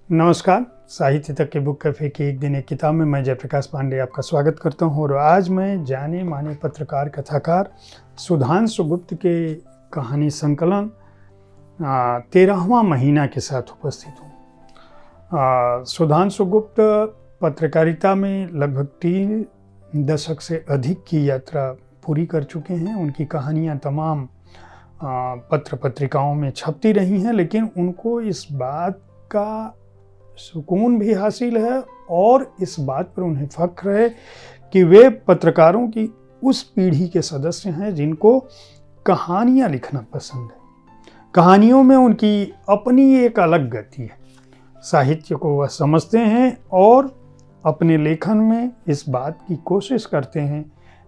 नमस्कार। साहित्य तक के बुक कैफे की एक दिन एक किताब में मैं जयप्रकाश पांडे आपका स्वागत करता हूँ। और आज मैं जाने माने पत्रकार कथाकार सुधांशु गुप्त के कहानी संकलन 13वां महीना के साथ उपस्थित हूँ। सुधांशु गुप्त पत्रकारिता में लगभग 3 दशक से अधिक की यात्रा पूरी कर चुके हैं। उनकी कहानियाँ तमाम पत्र पत्रिकाओं में छपती रही हैं, लेकिन उनको इस बात का सुकून भी हासिल है और इस बात पर उन्हें फख्र है कि वे पत्रकारों की उस पीढ़ी के सदस्य हैं जिनको कहानियाँ लिखना पसंद है। कहानियों में उनकी अपनी एक अलग गति है। साहित्य को वह समझते हैं और अपने लेखन में इस बात की कोशिश करते हैं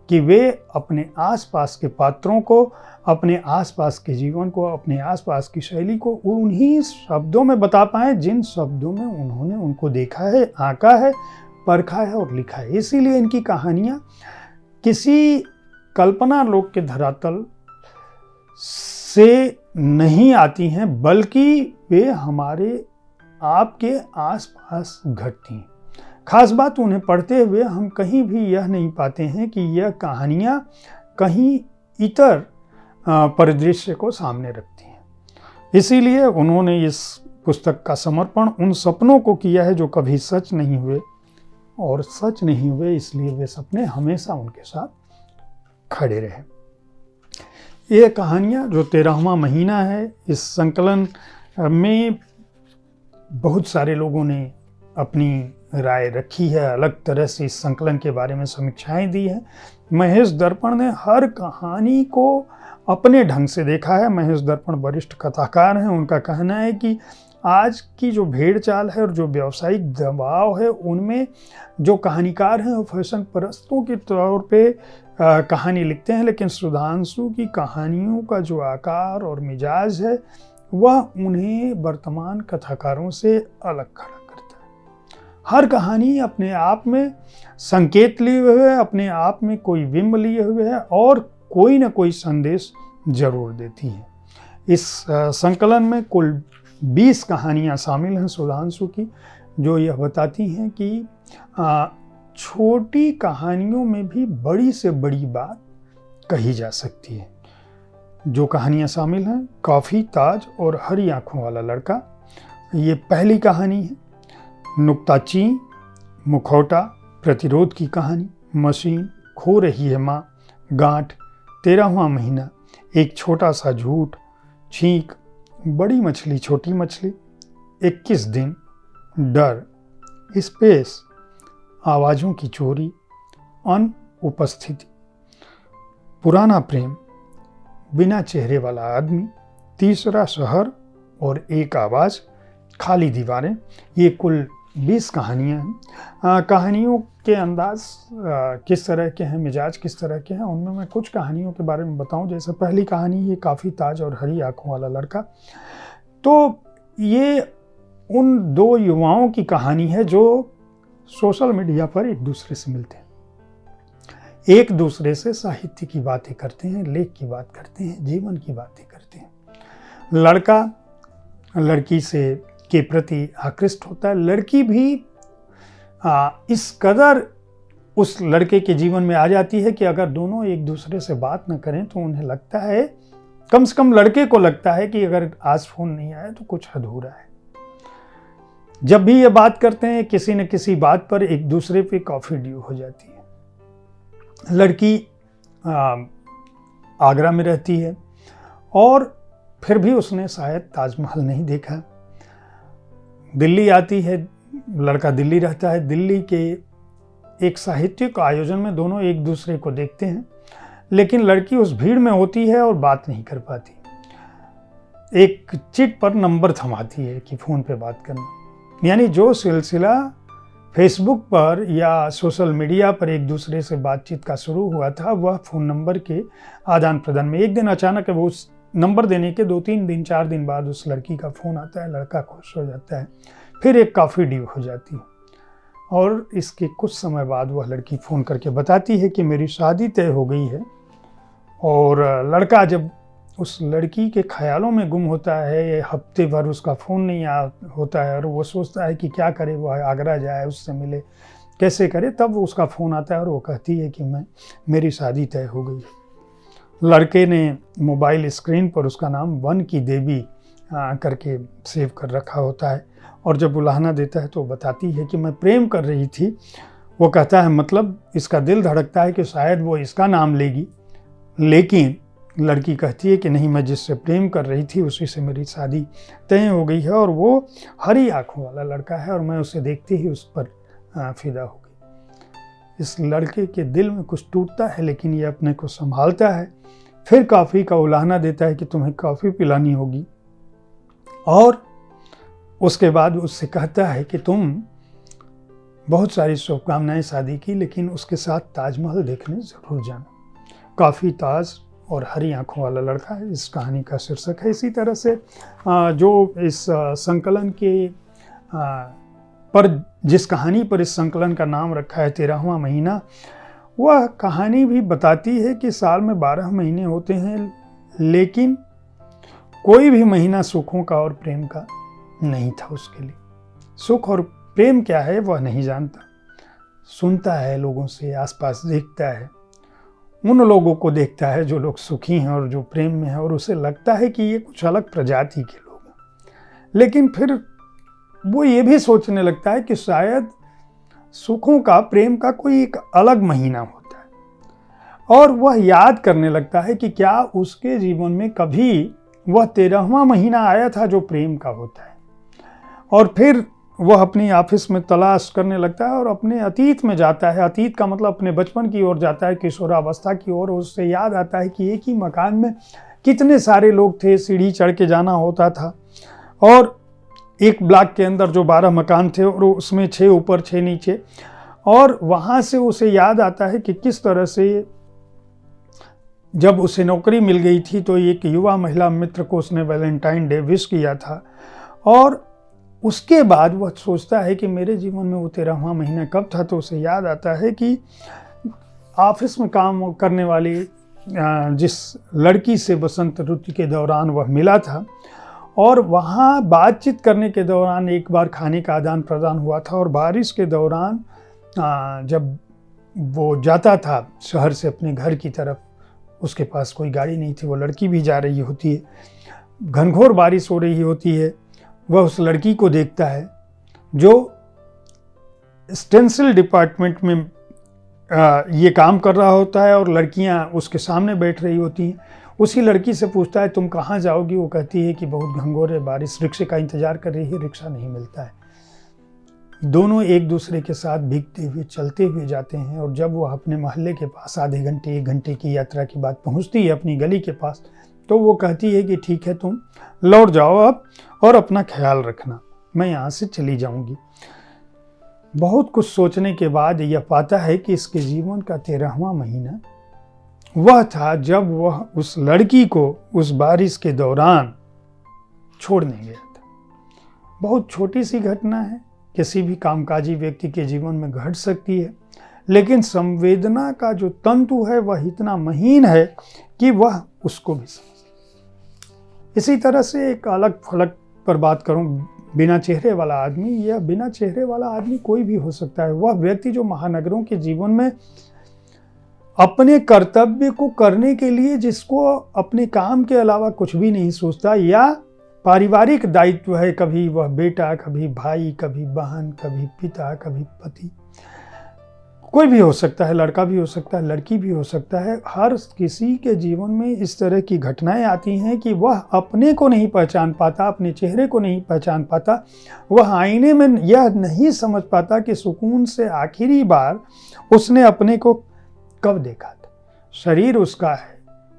कि वे अपने आसपास के पात्रों को, अपने आसपास के जीवन को, अपने आसपास की शैली को उन्हीं शब्दों में बता पाएं जिन शब्दों में उन्होंने उनको देखा है, आंका है, परखा है और लिखा है। इसीलिए इनकी कहानियाँ किसी कल्पना लोक के धरातल से नहीं आती हैं, बल्कि वे हमारे आपके आसपास घटती हैं। खास बात, उन्हें पढ़ते हुए हम कहीं भी यह नहीं पाते हैं कि यह कहानियाँ कहीं इतर परिदृश्य को सामने रखती हैं। इसीलिए उन्होंने इस पुस्तक का समर्पण उन सपनों को किया है जो कभी सच नहीं हुए, और सच नहीं हुए इसलिए वे सपने हमेशा उनके साथ खड़े रहे। ये कहानियाँ जो 13वां महीना है, इस संकलन में बहुत सारे लोगों ने अपनी राय रखी है, अलग तरह से इस संकलन के बारे में समीक्षाएं दी है। महेश दर्पण ने हर कहानी को अपने ढंग से देखा है। महेश दर्पण वरिष्ठ कथाकार हैं। उनका कहना है कि आज की जो भेड़ चाल है और जो व्यावसायिक दबाव है, उनमें जो कहानीकार हैं वो फैशन परस्तों के तौर पे कहानी लिखते हैं, लेकिन सुधांशु की कहानियों का जो आकार और मिजाज है वह उन्हें वर्तमान कथाकारों से अलग खड़ा करता है। हर कहानी अपने आप में संकेत लिए हुए है, अपने आप में कोई बिंब लिए हुए है और कोई ना कोई संदेश जरूर देती है। इस संकलन में कुल 20 कहानियाँ शामिल हैं सुधांशु की, जो यह बताती हैं कि छोटी कहानियों में भी बड़ी से बड़ी बात कही जा सकती है। जो कहानियाँ शामिल हैं, कॉफ़ी, ताज और हरी आँखों वाला लड़का, ये पहली कहानी है। नुक्ताची, मुखौटा, प्रतिरोध की कहानी, मशीन, खो रही है माँ, गांठ, 13वां महीना, एक छोटा सा झूठ, छींक, बड़ी मछली छोटी मछली, 21 दिन, डर, स्पेस, आवाज़ों की चोरी, अनुपस्थिति, पुराना प्रेम, बिना चेहरे वाला आदमी, तीसरा शहर और एक आवाज़, खाली दीवारें। ये कुल 20 कहानियाँ हैं। कहानियों के अंदाज किस तरह के हैं, मिजाज किस तरह के हैं, उनमें मैं कुछ कहानियों के बारे में बताऊं। जैसे पहली कहानी ये कॉफ़ी, ताज और हरी आँखों वाला लड़का, तो ये उन 2 युवाओं की कहानी है जो सोशल मीडिया पर एक दूसरे से मिलते हैं, एक दूसरे से साहित्य की बातें करते हैं, लेख की बात करते हैं, जीवन की बातें करते हैं। लड़का लड़की से के प्रति आकृष्ट होता है, लड़की भी इस कदर उस लड़के के जीवन में आ जाती है कि अगर दोनों एक दूसरे से बात न करें तो उन्हें लगता है, कम से कम लड़के को लगता है कि अगर आज फोन नहीं आया तो कुछ अधूरा है। जब भी ये बात करते हैं, किसी न किसी बात पर एक दूसरे पे कॉफी ड्यू हो जाती है। लड़की आगरा में रहती है और फिर भी उसने शायद ताजमहल नहीं देखा। दिल्ली आती है, लड़का दिल्ली रहता है। दिल्ली के एक साहित्यिक आयोजन में दोनों एक दूसरे को देखते हैं, लेकिन लड़की उस भीड़ में होती है और बात नहीं कर पाती। एक चिट पर नंबर थमाती है कि फ़ोन पे बात करना। यानी जो सिलसिला फेसबुक पर या सोशल मीडिया पर एक दूसरे से बातचीत का शुरू हुआ था, वह फ़ोन नंबर के आदान प्रदान में एक दिन अचानक वो उस नंबर देने के 2-3 दिन 4 दिन बाद उस लड़की का फ़ोन आता है। लड़का खुश हो जाता है, फिर एक कॉफ़ी ड्यू हो जाती है और इसके कुछ समय बाद वह लड़की फ़ोन करके बताती है कि मेरी शादी तय हो गई है। और लड़का जब उस लड़की के ख्यालों में गुम होता है, हफ्ते भर उसका फ़ोन नहीं होता है और वो सोचता है कि क्या करे, वो आगरा जाए, उससे मिले, कैसे करे। तब उसका फ़ोन आता है और वो कहती है कि मेरी शादी तय हो गई। लड़के ने मोबाइल स्क्रीन पर उसका नाम वन की देवी करके सेव कर रखा होता है और जब बुलाना देता है तो बताती है कि मैं प्रेम कर रही थी। वो कहता है मतलब इसका दिल धड़कता है कि शायद वो इसका नाम लेगी, लेकिन लड़की कहती है कि नहीं, मैं जिससे प्रेम कर रही थी उसी से मेरी शादी तय हो गई है और वो हरी आँखों वाला लड़का है और मैं उसे देखते ही उस पर फिदा हो गई। इस लड़के के दिल में कुछ टूटता है, लेकिन ये अपने को संभालता है। फिर कॉफ़ी का उलाहना देता है कि तुम्हें कॉफ़ी पिलानी होगी और उसके बाद उससे कहता है कि तुम बहुत सारी शुभकामनाएं शादी की, लेकिन उसके साथ ताजमहल देखने ज़रूर जाना। काफ़ी ताज और हरी आँखों वाला लड़का इस कहानी का शीर्षक है। इसी तरह से जो इस संकलन के पर जिस कहानी पर इस संकलन का नाम रखा है 13वां महीना, वह कहानी भी बताती है कि साल में 12 महीने होते हैं, लेकिन कोई भी महीना सुखों का और प्रेम का नहीं था उसके लिए। सुख और प्रेम क्या है वह नहीं जानता, सुनता है लोगों से, आसपास देखता है, उन लोगों को देखता है जो लोग सुखी हैं और जो प्रेम में हैं और उसे लगता है कि ये कुछ अलग प्रजाति के लोग हैं। लेकिन फिर वो ये भी सोचने लगता है कि शायद सुखों का, प्रेम का कोई एक अलग महीना होता है और वह याद करने लगता है कि क्या उसके जीवन में कभी वह 13वां महीना आया था जो प्रेम का होता है। और फिर वह अपनी ऑफिस में तलाश करने लगता है और अपने अतीत में जाता है। अतीत का मतलब अपने बचपन की ओर जाता है, किशोरावस्था की ओर। उससे याद आता है कि एक ही मकान में कितने सारे लोग थे, सीढ़ी चढ़ के जाना होता था और एक ब्लॉक के अंदर जो 12 मकान थे और उसमें 6 ऊपर 6 नीचे। और वहाँ से उसे याद आता है कि किस तरह से जब उसे नौकरी मिल गई थी तो एक युवा महिला मित्र को उसने वैलेंटाइन डे विश किया था और उसके बाद वह सोचता है कि मेरे जीवन में वो 13वां महीना कब था। तो उसे याद आता है कि ऑफिस में काम करने वाली जिस लड़की से बसंत ऋतु के दौरान वह मिला था और वहाँ बातचीत करने के दौरान एक बार खाने का आदान प्रदान हुआ था और बारिश के दौरान जब वो जाता था शहर से अपने घर की तरफ, उसके पास कोई गाड़ी नहीं थी, वो लड़की भी जा रही होती है, घनघोर बारिश हो रही होती है। वह उस लड़की को देखता है जो स्टेंसिल डिपार्टमेंट में ये काम कर रहा होता है और लड़कियां उसके सामने बैठ रही होती हैं। उसी लड़की से पूछता है तुम कहाँ जाओगी। वो कहती है कि बहुत घनघोर है बारिश, रिक्शे का इंतज़ार कर रही है, रिक्शा नहीं मिलता है। दोनों एक दूसरे के साथ भीगते हुए चलते हुए जाते हैं और जब वह अपने मोहल्ले के पास आधे घंटे 1 घंटे की यात्रा के बाद पहुँचती है अपनी गली के पास, तो वो कहती है कि ठीक है तुम लौट जाओ अब और अपना ख्याल रखना, मैं यहाँ से चली जाऊँगी। बहुत कुछ सोचने के बाद यह पाता है कि इसके जीवन का 13वां महीना वह था जब वह उस लड़की को उस बारिश के दौरान छोड़ने गया था। बहुत छोटी सी घटना है, किसी भी कामकाजी व्यक्ति के जीवन में घट सकती है, लेकिन संवेदना का जो तंतु है वह इतना महीन है कि वह उसको भी समझ। इसी तरह से एक अलग फलक पर बात करूं, बिना चेहरे वाला आदमी। यह बिना चेहरे वाला आदमी कोई भी हो सकता है। वह व्यक्ति जो महानगरों के जीवन में अपने कर्तव्य को करने के लिए जिसको अपने काम के अलावा कुछ भी नहीं सोचता, या पारिवारिक दायित्व है, कभी वह बेटा, कभी भाई, कभी बहन, कभी पिता, कभी पति, कोई भी हो सकता है, लड़का भी हो सकता है, लड़की भी हो सकता है। हर किसी के जीवन में इस तरह की घटनाएं आती हैं कि वह अपने को नहीं पहचान पाता, अपने चेहरे को नहीं पहचान पाता, वह आईने में यह नहीं समझ पाता कि सुकून से आखिरी बार उसने अपने को कब देखा था। शरीर उसका है,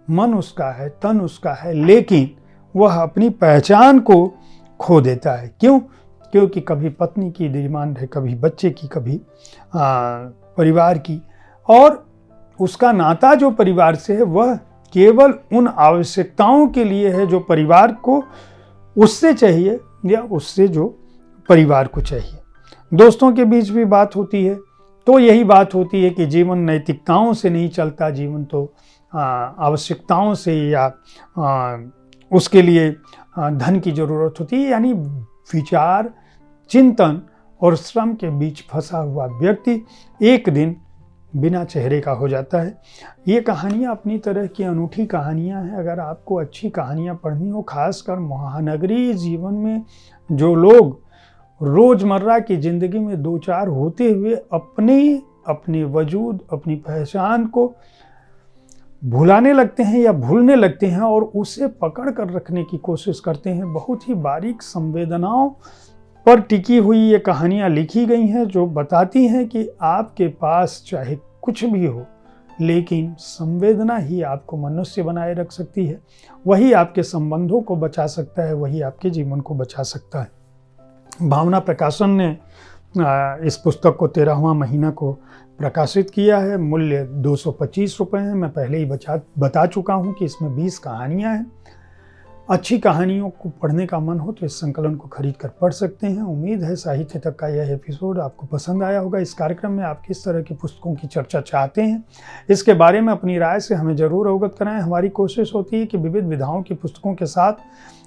मन उसका है, तन उसका है, लेकिन वह अपनी पहचान को खो देता है। क्यों? क्योंकि कभी पत्नी की डिमांड है, कभी बच्चे की, कभी परिवार की, और उसका नाता जो परिवार से है वह केवल उन आवश्यकताओं के लिए है जो परिवार को उससे चाहिए या उससे जो परिवार को चाहिए। दोस्तों के बीच भी बात होती है तो यही बात होती है कि जीवन नैतिकताओं से नहीं चलता, जीवन तो आवश्यकताओं से या उसके लिए धन की ज़रूरत होती है। यानी विचार, चिंतन और श्रम के बीच फंसा हुआ व्यक्ति एक दिन बिना चेहरे का हो जाता है। ये कहानियाँ अपनी तरह की अनूठी कहानियाँ हैं। अगर आपको अच्छी कहानियाँ पढ़नी हो, खासकर महानगरीय जीवन में जो लोग रोज़मर्रा की ज़िंदगी में दो चार होते हुए अपने वजूद, अपनी पहचान को भुलाने लगते हैं या भूलने लगते हैं और उसे पकड़ कर रखने की कोशिश करते हैं। बहुत ही बारीक संवेदनाओं पर टिकी हुई ये कहानियाँ लिखी गई हैं जो बताती हैं कि आपके पास चाहे कुछ भी हो, लेकिन संवेदना ही आपको मनुष्य बनाए रख सकती है। वही आपके संबंधों को बचा सकता है, वही आपके जीवन को बचा सकता है। भावना प्रकाशन ने इस पुस्तक को 13वां महीना को प्रकाशित किया है। मूल्य 225 रुपये है। मैं पहले ही बता चुका हूँ कि इसमें 20 कहानियाँ हैं। अच्छी कहानियों को पढ़ने का मन हो तो इस संकलन को खरीद कर पढ़ सकते हैं। उम्मीद है साहित्य तक का यह एपिसोड आपको पसंद आया होगा। इस कार्यक्रम में आप किस तरह की पुस्तकों की चर्चा चाहते हैं, इसके बारे में अपनी राय से हमें ज़रूर अवगत कराएं। हमारी कोशिश होती है कि विविध विधाओं की पुस्तकों के साथ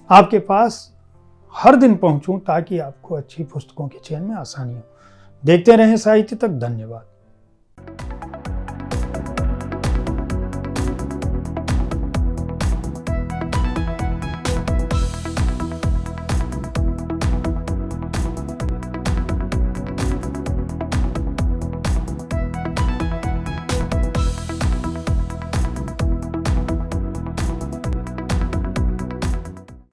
आपके पास हर दिन पहुँचूँ ताकि आपको अच्छी पुस्तकों के चयन में आसानी हो। देखते रहें साहित्य तक। धन्यवाद।